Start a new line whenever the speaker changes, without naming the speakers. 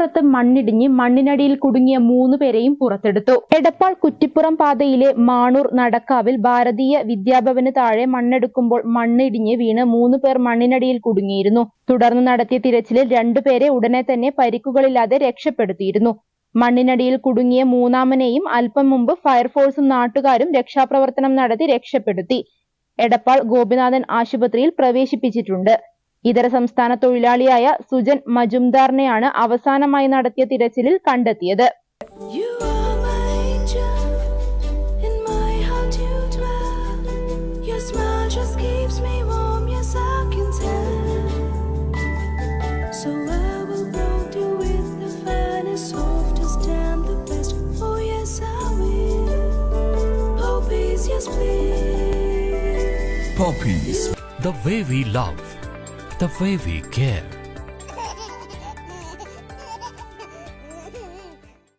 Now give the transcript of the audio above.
കുറ്റിപ്പുറത്ത് മണ്ണിടിഞ്ഞ് മണ്ണിനടിയിൽ കുടുങ്ങിയ 3 പേരെയും പുറത്തെടുത്തു. എടപ്പാൾ കുറ്റിപ്പുറം പാതയിലെ മാണൂർ നടക്കാവിൽ ഭാരതീയ വിദ്യാഭവന് താഴെ മണ്ണെടുക്കുമ്പോൾ മണ്ണിടിഞ്ഞ് വീണ് 3 പേർ മണ്ണിനടിയിൽ കുടുങ്ങിയിരുന്നു. തുടർന്ന് നടത്തിയ തിരച്ചിലിൽ 2 പേരെ ഉടനെ തന്നെ പരിക്കുകളില്ലാതെ രക്ഷപ്പെടുത്തിയിരുന്നു. മണ്ണിനടിയിൽ കുടുങ്ങിയ മൂന്നാമനെയും അല്പം മുമ്പ് ഫയർഫോഴ്സും നാട്ടുകാരും രക്ഷാപ്രവർത്തനം നടത്തി രക്ഷപ്പെടുത്തി. എടപ്പാൾ ഗോപിനാഥൻ ആശുപത്രിയിൽ പ്രവേശിപ്പിച്ചിട്ടുണ്ട്. ഇതര സംസ്ഥാന തൊഴിലാളിയായ സുജൻ മജുംദാറിനെയാണ് അവസാനമായി നടത്തിയ തിരച്ചിലിൽ കണ്ടെത്തിയത്.
Poppies, the way we love, the way we care.